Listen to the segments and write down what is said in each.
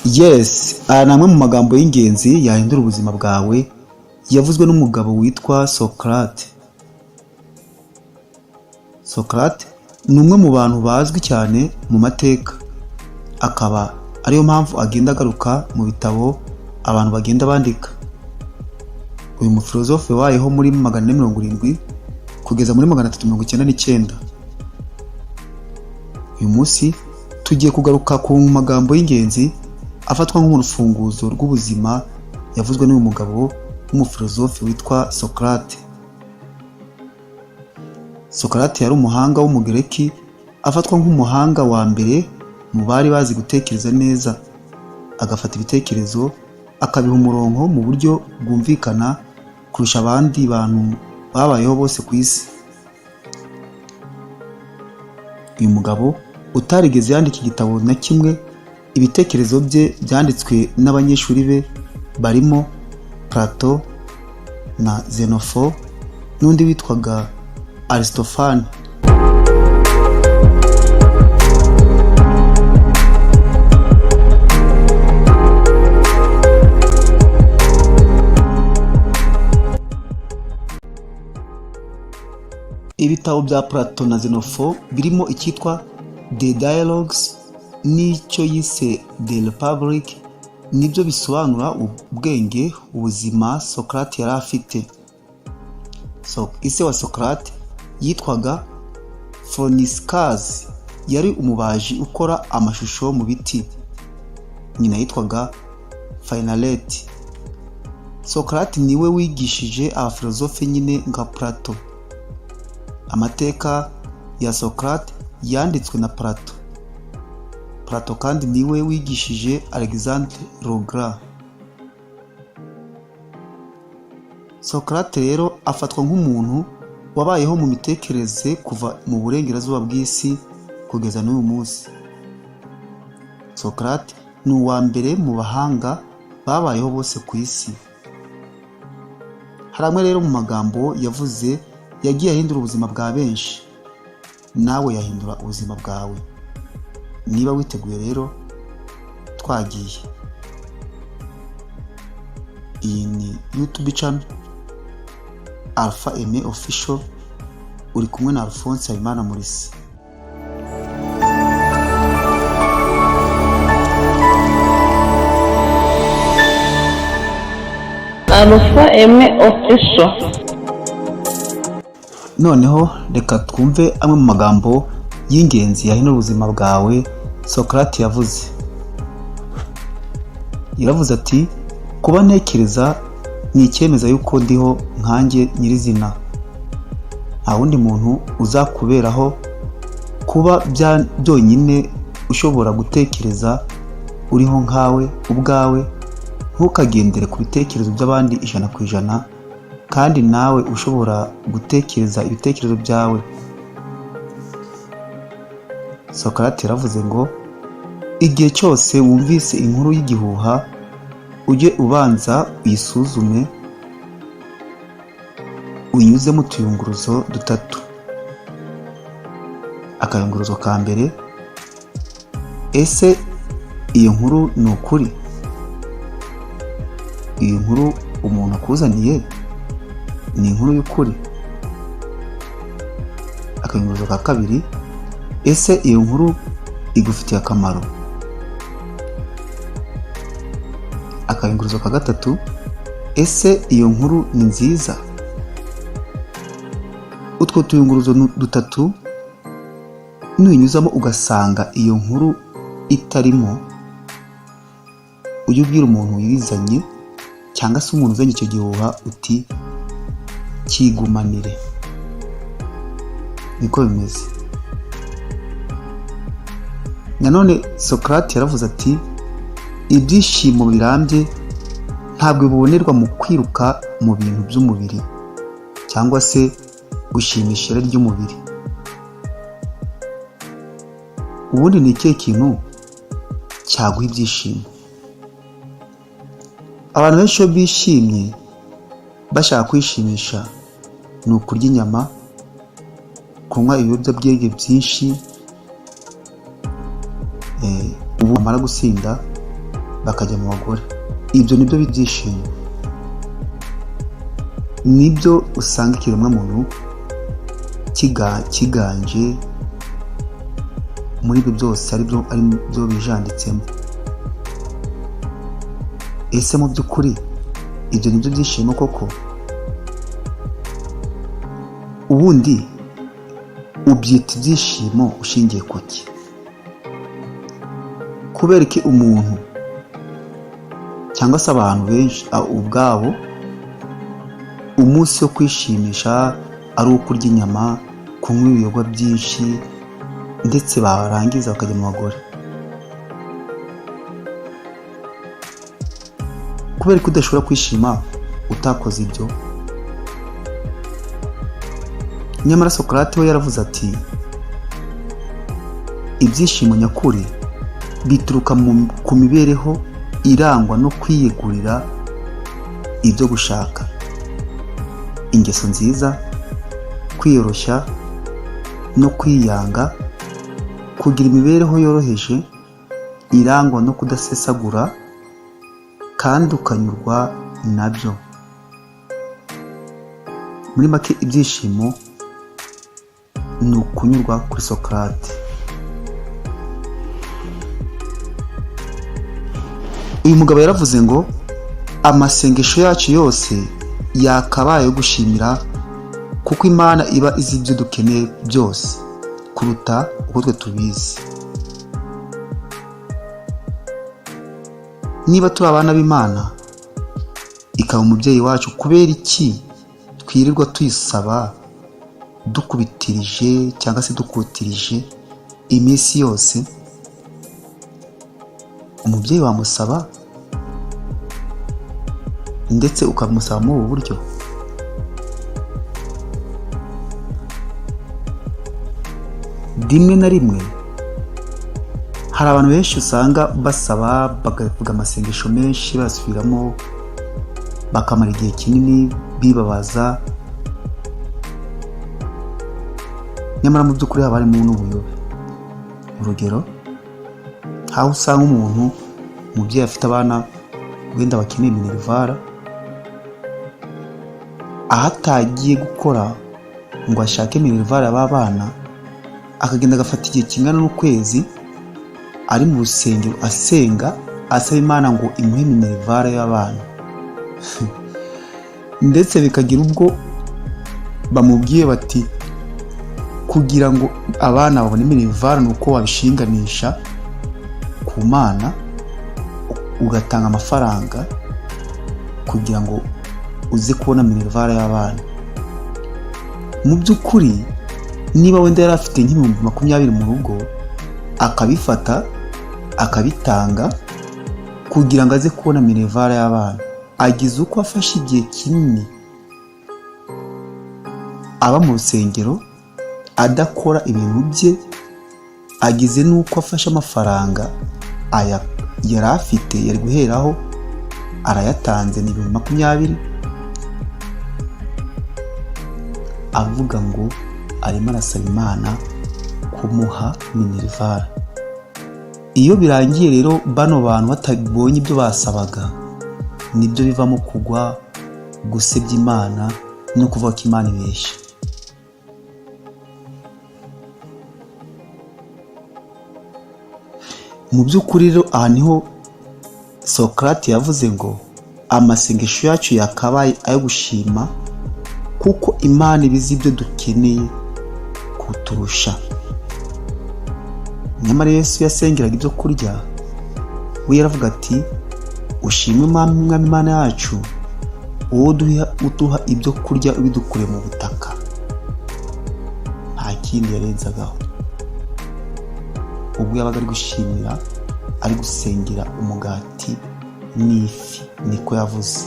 Yes, aya ni amwe mu magambo y'ingenzi yahindura ubuzima bwawe yavuzwe n'umugabo witwa Socrates. Socrates ni umwe mu bantu bazwi cyane mu mateka, akaba ariyo mpamvu agenda agaruka mu bitabo abantu bagenda bandika. Uyu mufilozofe wayeho muri 470 kugeza muri 399. Uyu munsi tugiye kugaruka ku magambo y'ingenzi afatwa nk'urufunguzo rw'ubuzima yavuzwe n'uyu mugabo w'umufilozofe witwa Socrates. Socrates yari umuhanga w'umugereki, afatwa nk'umuhanga wa mbere mu bari bazi gutekereza neza, agafata ibitekerezo akabiha umurongo mu buryo bwumvikana kurusha abandi bantu babayeho bose ku isi. Uyu mugabo utarigeze yandika igitabo na kimwe, ibitekerezo bye byanditswe n'abanyeshuri be barimo Plato na Xenophon n'undi witwaga Aristophane. Ibitabo bya Plato na Xenophon birimo icyitwa The Dialogues n'icyo yise The Republic, nibyo bisobanura ubwenge, ubuzima Socrates yari afite. Ise wa Socrates yitwaga Phroniscus, yari umubaji ukora amashusho mu biti. Nyina yitwaga Finalete. Socrates niwe wigishije abafilozofe nyine nka Plato. Amateka ya Socrates yanditswe na Plato. Plato kandi niwe wigishije Alexandre le Grand. Socrates rero afatwa nk'umuntu wabayeho mu mitekerereze kuva mu burengerazuba bw'isi kugeza n'uyu munsi. Socrates ni uwa mbere mu bahanga babayeho bose ku isi. Hari amwe rero mu magambo yavuze yagiye ahindura ubuzima bwa benshi. Nawe yahindura ubuzima bwawe. Niba witeguye rero twagiye. Iyi ni YouTube channel Alpha Aime Official, uri kumwe na Alphonse Habimana Murisi. Alpha Aime Official. Noneho reka twumve amwe mu magambo y'ingenzi yahindura ubuzima bwawe Socrates yavuze. Yaravuze ati, kuba ntekereza ni icyemeza yuko ndiho nkanjye nyirizina. Nta wundi muntu uzakuberaho kuba byonyine ushobora gutekereza uriho nkawe ubwawe. Ntukagendere ku bitekerezo by'abandi 100%, kandi nawe ushobora gutekereza ibitekerezo byawe. Socrates yaravuze ngo, igihe cyose wumvise inkuru y'igihuha ujye ubanza uyisuzume, unyuze mu tuyunguruzo dutatu. Akayunguruzo ka mbere, ese iyo nkuru ni ukuri? Iyo nkuru umuntu akuzaniye ni inkuru y'ukuri? Akayunguruzo ka kabiri, ese iyo nkuru igufitiye akamaro? Akayunguruzo ka gatatu, ese iyo nkuru ni nziza? Utwo tuyunguruzo dutatu nuyinyuzamo ugasanga iyo nkuru itarimo, ujye ubwira umuntu wirizanye cyangwa se umuntu uzanye icyo gihuha uti kigumanire. Niko bimeze. Nanone Socrates yaravuze ati, ibyishimo birambye ntabwo bibonerwa mu kwiruka mu bintu by'umubiri cyangwa se gushimisha irari ry'umubiri. Ubundi ni ikihe kintu cyaguha ibyishimo? Abantu benshi iyo bishimye bashaka kwishimisha ni ukurya inyama, kunywa ibiyobyabwenge byinshi, ubu bamara gusinda bakajya mu bagore. Ibyo nibyo byishimo, nibyo usanga ikiremwamuntu kiganje muri ibyo byose, ari byo bijanditsemo. Ese mu by'ukuri ibyo nibyo byishimo koko? Ubundi ubyita ibyishimo ushingiye ku ki? Kubera iki umuntu cyangwa se abantu benshi ubwabo umunsi wo kwishimisha ari uwo kurya inyama, kunywa ibiyoga byinshi, ndetse barangiza bakajya mu bagore? Kubera ko udashobora kwishima utakoze ibyo? Nyamara Socrates we yaravuze ati ibyishimo nyakuri bituruka ku mibereho irangwa no kwiyegurira ibyo gushaka, ingeso nziza, kwiyoroshya no kwiyanga, kugira imibereho yoroheje irangwa no kudasesagura kandi ukanyurwa nabyo. Muri make ibyishimo ni ukunyurwa kuri Socrates. Uyu mugabo yaravuze ngo amasengesho yacu yose yakabaye yo gushimira, kuko Imana iba izi ibyo dukeneye byose kuruta uko twe tubizi. Niba turi abana b'Imana ikaba umubyeyi wacu, kubera iki twirirwa tuyisaba dukubitirije cyangwa se dukutirije iminsi yose? Umubyeyi wamusaba ndetse ukamusaba muri ubu buryo. Rimwe na rimwe hari abantu benshi usanga basaba bakavuga amasengesho menshi basubiramo, bakamara igihe kinini bibabaza, nyamara mu by'ukuri haba harimo n'ubuyobe. Urugero, aho usanga umuntu umubyeyi afite abana wenda bakeneye minerivara, aho atagiye gukora ngo ashake minerivara y'aba bana, akagenda agafata igihe kingana n'ukwezi ari mu rusengero asenga asaba Imana ngo imuhe minerivara y'abana. Ndetse bikagira ubwo bamubwiye bati kugira ngo abana babone minerivara ni uko wabishinganisha ku Mana ugatanga amafaranga kugira ngo uze kubona minerivara y'abana. Mu by'ukuri niba wenda yari afite nk'ibihumbi 20 mu rugo, akabifata akabitanga kugira ngo aze kubona minerivara y'abana, agize uko afashe igihe kinini aba mu rusengero adakora ibintu bye, agize n'uko afashe amafaranga yari afite yari guheraho arayatanze, ni 20, avuga ngo arimo arasaba Imana kumuha minerivara. Iyo birangiye rero bano bantu batabonye ibyo basabaga, nibyo bivamo kugwa gusebya Imana no kuvuga ko Imana ibeshya. Mu by'ukuri rero aha niho Socrates yavuze ngo amasengesho yacu yakabaye ayo gushima, kuko Imana ibizi ibyo dukeneye kuturusha. Nyamara Yesu yasengeraga ibyo kurya, we yaravuga ati ushimwe Mwami Imana yacu, wowe uduha ibyo kurya ubidukure mu butaka. Nta kindi yarenzagaho. Ubwo yabaga ari gushimira, ari gusengera umugati n'ifi, niko yavuze.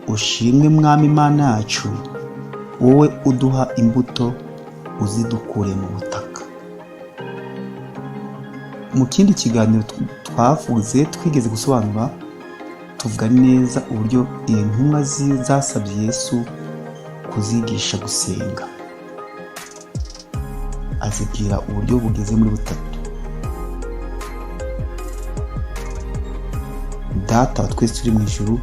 Ushimwe Mwami Imana yacu, wowe uduha imbuto uzidukure mu butaka. Mu kindi kiganiro twavuze twigeze gusobanura, tuvuga neza uburyo intumwa zasabye Yesu kuzigisha gusenga, azibwira uburyo bugeze muri 3. data wa twese uri mu ijuru,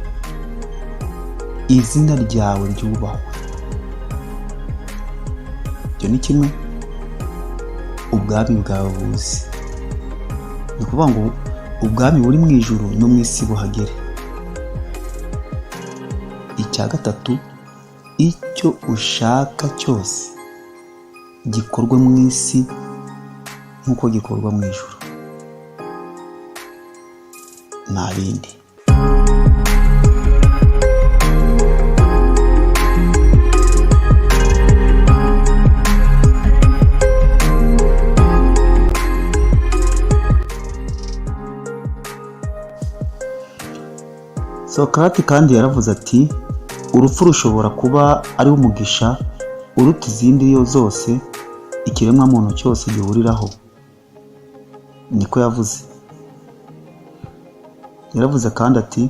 izina ryawe ryubahwe. Ibyo ni kimwe, ubwami bwawe buze. Ni ukuvuga ngo ubwami buri mu ijuru no mu isi buhagere. Icya gatatu, icyo ushaka cyose gikorwa mu isi nk'uko gikorwa mu ijuru, nta bindi. Socrates kandi yaravuze ati, urupfu rushobora kuba ari umugisha uruta izindi zose ikiremwa muntu cyose gihuriraho. Niko yavuze. Yaravuze kandi ati,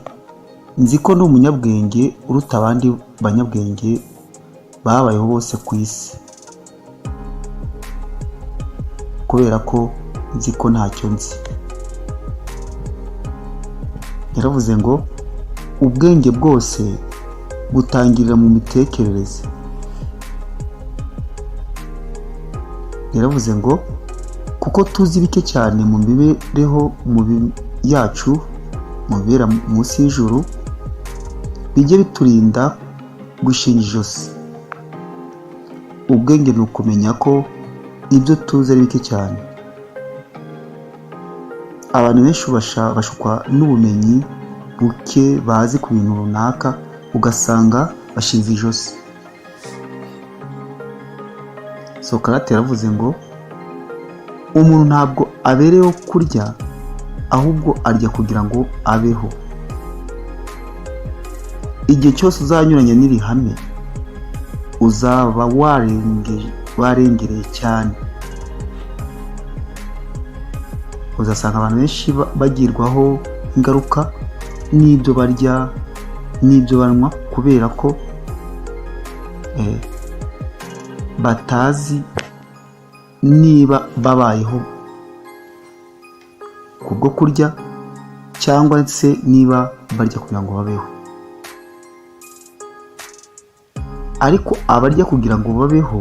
nzi ko ndi umunyabwenge uruta abandi banyabwenge babayeho bose ku isi, kubera ko nzi ko ntacyo nzi. Yaravuze ngo ubwenge bwose butangirira mu mitekerereze. Yaravuze ngo kuko tuzi bike cyane mu mibereho yacu, mu bibera munsi y'ijuru, bijye biturinda gushinga ijosi. Ubwenge ni ukumenya ko ibyo tuzi ari bike cyane. Abantu benshi bashukwa n'ubumenyi buke bazi ku bintu runaka, ugasanga bashinze ijosi. Socrates yaravuze ngo umuntu ntabwo abereyeho kurya, ahubwo arya kugira ngo abeho. Igihe cyose uzanyuranya n'iri hame, uzaba warengereye cyane. Uzasanga abantu benshi bagirwaho ingaruka n'ibyo barya n'ibyo banywa, kubera ko batazi niba babayeho kubwo kurya cyangwa se niba barya kugira ngo babeho. Ariko abarya kugira ngo babeho,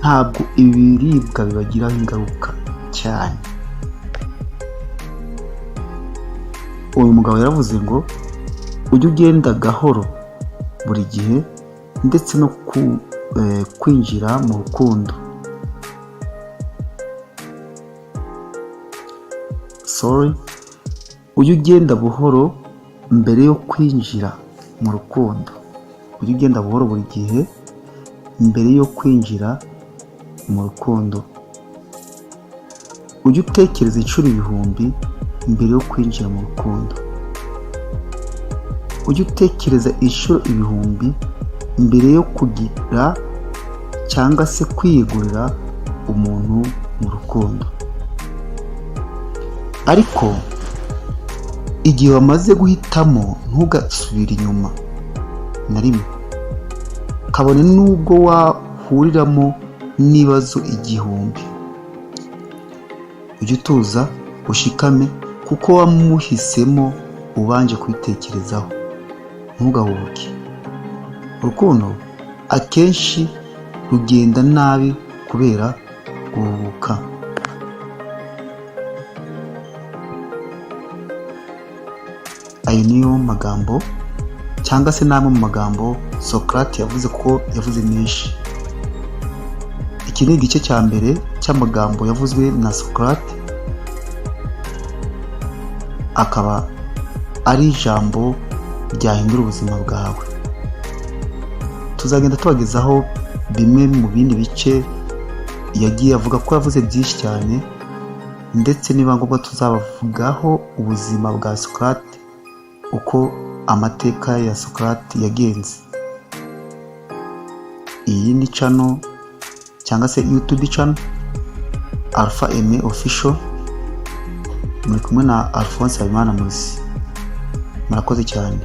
ntabwo ibiribwa bibagiraho ingaruka cyane. Uyu mugabo yaravuze ngo ujye ugenda gahoro buri gihe, ndetse no kwinjira mu rukundo. Ujye ugenda buhoro mbere yo kwinjira mu rukundo. Ujye ugenda buhoro buri gihe mbere yo kwinjira mu rukundo. Ujye utekereza inshuro 1000 mbere yo kwinjira mu rukundo. Ujye utekereza inshuro 1000 mbere yo kugira cyangwa se kwiyegurira umuntu mu rukundo. Ariko igihe wamaze guhitamo, ntugasubire inyuma na rimwe, kabone nubwo wahuriramo n'ibibazo 1000. Ujye utuza ushikame, kuko wamuhisemo ubanje kwitekerezaho. Ntugahubuke. Urukundo akenshi rugenda nabi kubera guhubuka. Ayo niyo magambo, cyangwa se namwe mu magambo Socrates yavuze, ko yavuze menshi. Iki ni igice cya mbere cy'amagambo yavuzwe na Socrates, akaba ari ijambo ryahindura ubuzima bwawe. Tuzagenda tubagezaho bimwe mu bindi bice yagiye avuga, ko yavuze byinshi cyane, ndetse niba ngombwa tuzabavugaho ubuzima bwa Socrates, uko amateka ya Socrates yagenze. Iyi ni channel cyangwa se YouTube channel Alpha Aime Official, muri kumwe na Alphonse Habimana Munsi. Murakoze cyane.